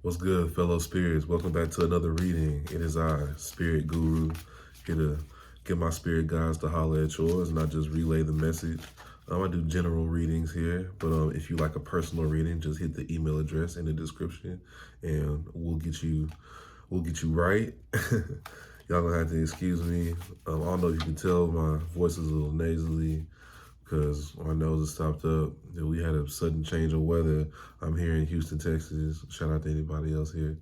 What's good, fellow spirits? Welcome back to another reading. It is I, Spiritgooroo, here to get my spirit guides to holler at yours, not just relay the message. I do general readings here, but if you like a personal reading, just hit the email address in the description, and we'll get you right. Y'all gonna have to excuse me. I don't know if you can tell my voice is a little nasally, because my nose is stopped up. We had a sudden change of weather. I'm here in Houston, Texas. Shout out to anybody else here.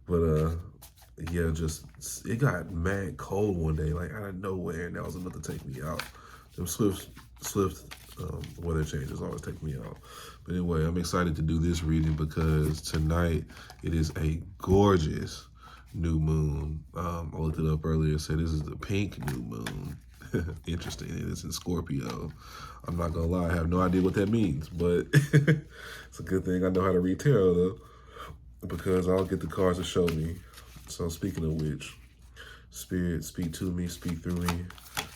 But yeah, just it got mad cold one day, like out of nowhere, and that was enough to take me out. Them swift weather changes always take me out. But anyway, I'm excited to do this reading because tonight it is a gorgeous new moon. I looked it up earlier. Said this is the pink new moon. Interesting. It is in Scorpio. I'm not gonna lie, I have no idea what that means, but it's a good thing I know how to read tarot though, because I'll get the cards to show me. So speaking of which, Spirit, speak to me, speak through me,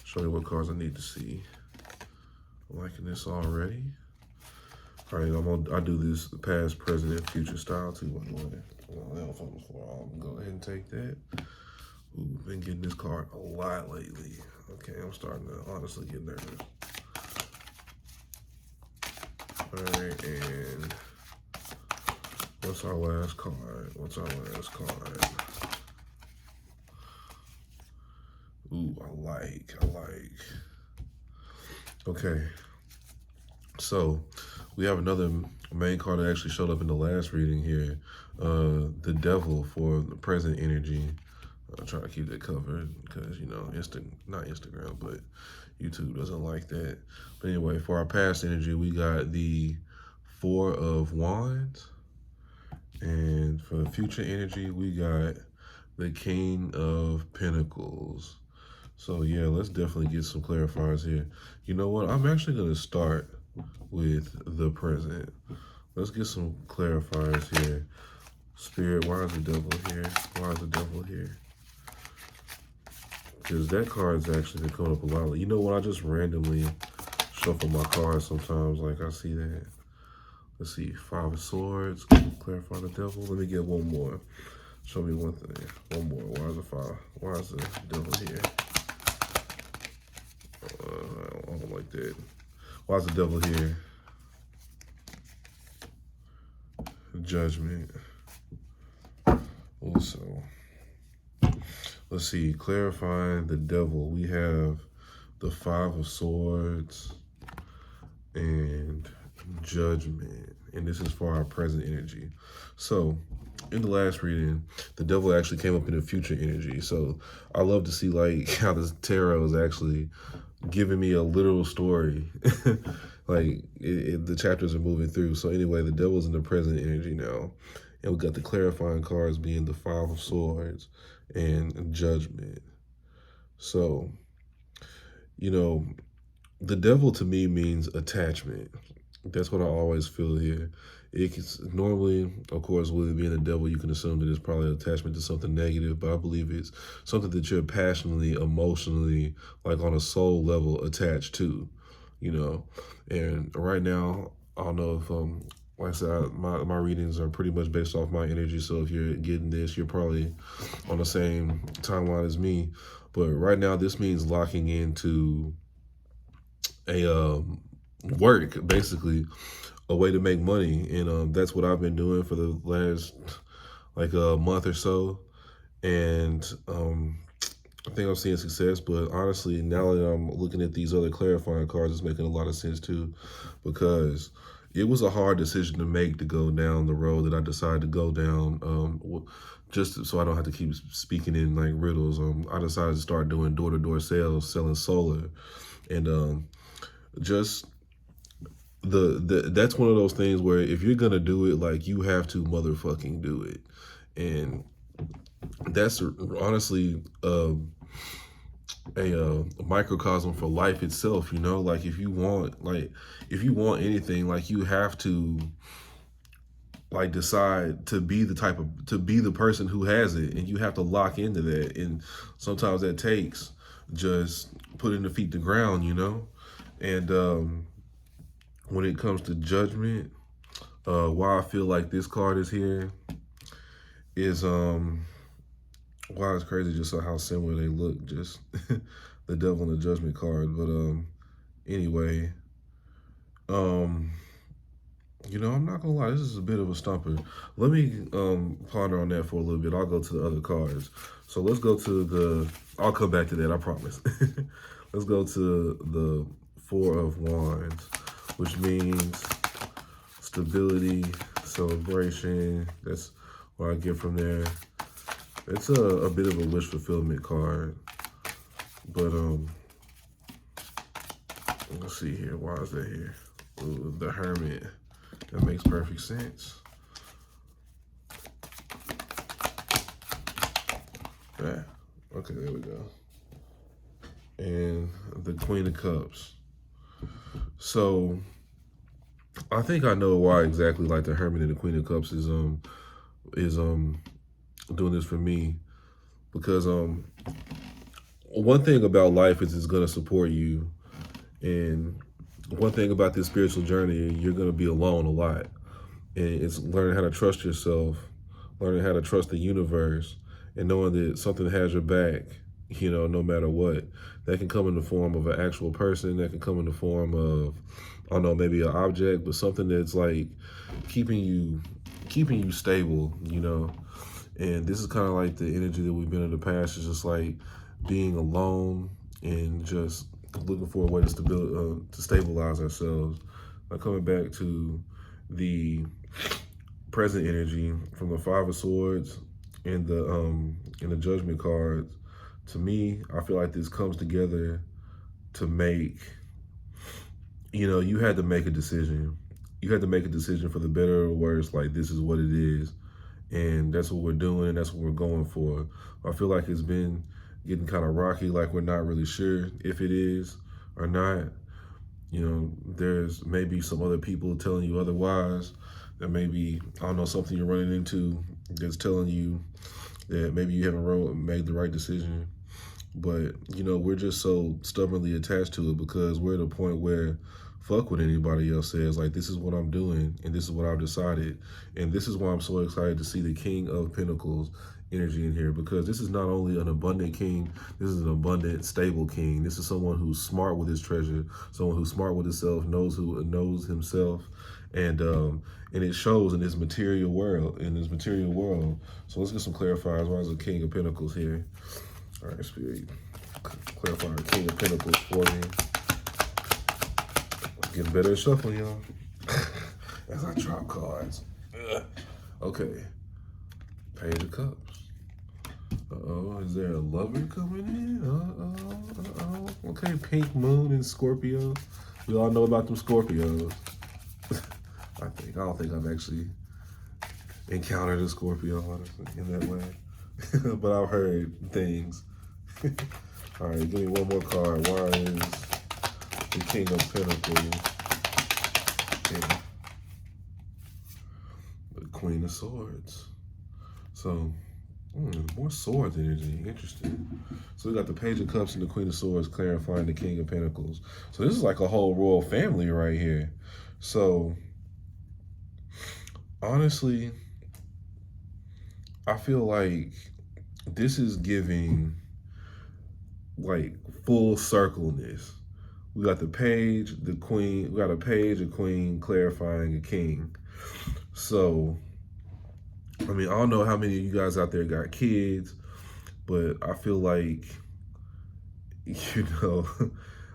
show me what cards I need to see. I'm liking this already. All right, I do this past, present, and future style too, by the way. I'll go ahead and take that. Ooh, been getting this card a lot lately. Okay, I'm starting to honestly get nervous. All right, and what's our last card? Ooh, I like. Okay, so we have another main card that actually showed up in the last reading here. The Devil for the present energy. I try to keep that covered because, you know, not Instagram, but YouTube doesn't like that. But anyway, for our past energy, we got the Four of Wands. And for the future energy, we got the King of Pentacles. So yeah, let's definitely get some clarifiers here. You know what? I'm actually going to start with the present. Let's get some clarifiers here. Spirit, why is the devil here? Why is the devil here? Because that card's actually been coming up a lot. You know what? I just randomly shuffle my cards sometimes. Like, I see that. Let's see. Five of Swords. Clarify the devil. Let me get one more. Show me one thing. One more. Why is the five? Why is the devil here? I don't like that. Why is the devil here? Judgment. Also, let's see. Clarifying the devil. We have the Five of Swords and Judgment. And this is for our present energy. So, in the last reading, the devil actually came up in the future energy. So, I love to see like how this tarot is actually giving me a literal story. Like, the chapters are moving through. So anyway, the devil's in the present energy now. And we got the clarifying cards being the Five of Swords and Judgment. So, you know, the devil to me means attachment. That's what I always feel here. It's normally, of course, with it being the devil, you can assume that it's probably an attachment to something negative, but I believe it's something that you're passionately, emotionally, like on a soul level attached to, you know. And right now, I don't know if, like I said, my readings are pretty much based off my energy, so if you're getting this, you're probably on the same timeline as me. But right now, this means locking into a work, basically, a way to make money. And that's what I've been doing for the last like a month or so. And I think I'm seeing success, but honestly, now that I'm looking at these other clarifying cards, it's making a lot of sense too, because it was a hard decision to make to go down the road that I decided to go down. Just so I don't have to keep speaking in like riddles. I decided to start doing door-to-door sales, selling solar, and just that's one of those things where if you're gonna do it, like, you have to motherfucking do it. And that's honestly a microcosm for life itself, you know. Like, if you want anything, like, you have to like decide to be the person who has it, and you have to lock into that. And sometimes that takes just putting the feet to ground, you know. And when it comes to Judgment, why I feel like this card is here is wow, it's crazy just how similar they look. Just the devil and the judgment card. But anyway, um, I'm not gonna lie, this is a bit of a stumper. Let me ponder on that for a little bit. I'll go to the other cards. So let's go to the. I'll come back to that. I promise. Let's go to the Four of Wands, which means stability, celebration. That's what I get from there. It's a bit of a wish fulfillment card, but let's see here. Why is that here? Ooh, the Hermit. That makes perfect sense. Yeah. Okay, there we go. And the Queen of Cups. So I think I know why exactly like the Hermit and the Queen of Cups is doing this for me, because one thing about life is it's gonna support you, and one thing about this spiritual journey, you're gonna be alone a lot, and it's learning how to trust yourself, learning how to trust the universe, and knowing that something has your back, no matter what. That can come in the form of an actual person, that can come in the form of, I don't know, maybe an object, but something that's like keeping you stable. And this is kind of like the energy that we've been in the past, is just like being alone and just looking for a way to stabilize ourselves. Now, coming back to the present energy from the Five of Swords and the Judgment cards, to me, I feel like this comes together to make, you had to make a decision. You had to make a decision for the better or worse. Like, this is what it is. And that's what we're doing, and that's what we're going for. I feel like it's been getting kind of rocky, like we're not really sure if it is or not. There's maybe some other people telling you otherwise. That maybe, I don't know, something you're running into that's telling you that maybe you haven't made the right decision. But, we're just so stubbornly attached to it because we're at a point where fuck what anybody else says. Like, this is what I'm doing, and this is what I've decided. And this is why I'm so excited to see the King of Pentacles energy in here, because this is not only an abundant king, this is an abundant, stable king. This is someone who's smart with his treasure, someone who's smart with himself, knows himself, and it shows in this material world. So let's get some clarifiers. Why is the King of Pentacles here? All right, Spirit, clarify the King of Pentacles for me. Getting better at shuffling, y'all. As I drop cards. Okay. Page of Cups. Uh-oh, is there a lover coming in? Uh-oh. Okay, Pink Moon and Scorpio. We all know about them Scorpios. I don't think I've actually encountered a Scorpio, honestly, in that way. But I've heard things. All right, give me one more card. Why is the King of Pentacles and the Queen of Swords? So, more swords energy. Interesting. So we got the Page of Cups and the Queen of Swords clarifying the King of Pentacles. So this is like a whole royal family right here. So, honestly, I feel like this is giving like full circleness. We got the page, the queen, we got a page, a queen clarifying a king. So, I mean, I don't know how many of you guys out there got kids, but I feel like,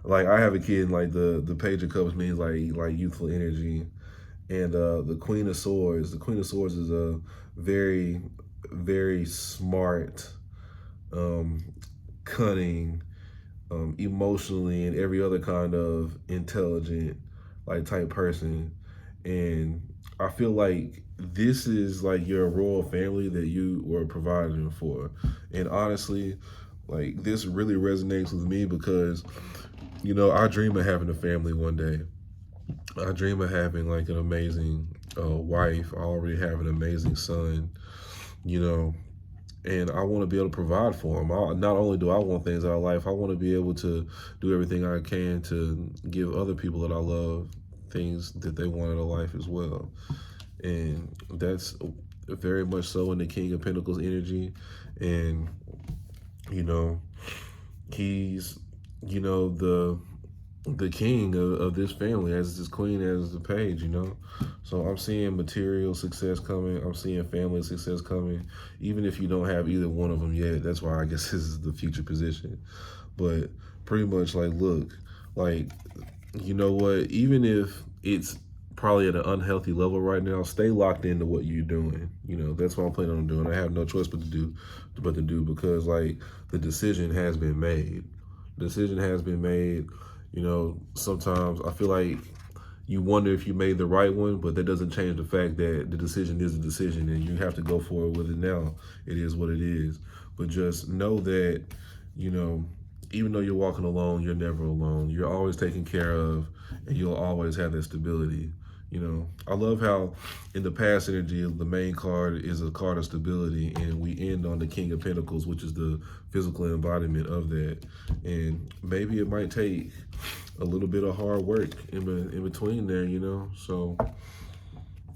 like I have a kid, and like the Page of Cups means like youthful energy. And the Queen of Swords is a very, very smart, cunning, emotionally and every other kind of intelligent like type person. And I feel like this is like your royal family that you were providing for. And honestly, like this really resonates with me because, I dream of having a family one day. I dream of having like an amazing wife. I already have an amazing son, and I want to be able to provide for him. Not only do I want things out of life, I want to be able to do everything I can to give other people that I love things that they want out of life as well. And very much so in the King of Pentacles energy. And, you know, he's, the king of this family, as this queen, as the page, So I'm seeing material success coming. I'm seeing family success coming. Even if you don't have either one of them yet, that's why I guess this is the future position. But pretty much like, look, like, you know what, even if it's probably at an unhealthy level right now, stay locked into what you're doing. That's what I'm planning on doing. I have no choice but to do because like the decision has been made. The decision has been made. Sometimes I feel like you wonder if you made the right one, but that doesn't change the fact that the decision is a decision and you have to go forward with it now. It is what it is. But just know that, you know, even though you're walking alone, you're never alone. You're always taken care of and you'll always have that stability. I love how in the past energy, the main card is a card of stability, and we end on the King of Pentacles, which is the physical embodiment of that. And maybe it might take a little bit of hard work in between there, So,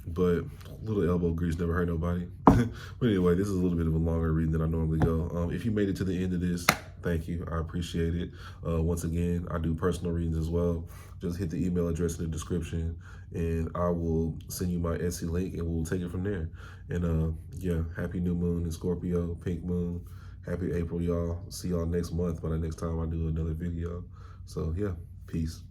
but little elbow grease never hurt nobody. But anyway, this is a little bit of a longer reading than I normally go. If you made it to the end of this, thank you. I appreciate it. Once again, I do personal readings as well. Just hit the email address in the description, and I will send you my Etsy link, and we'll take it from there. And yeah, happy new moon in Scorpio, pink moon. Happy April, y'all. See y'all next month by the next time I do another video. So yeah, peace.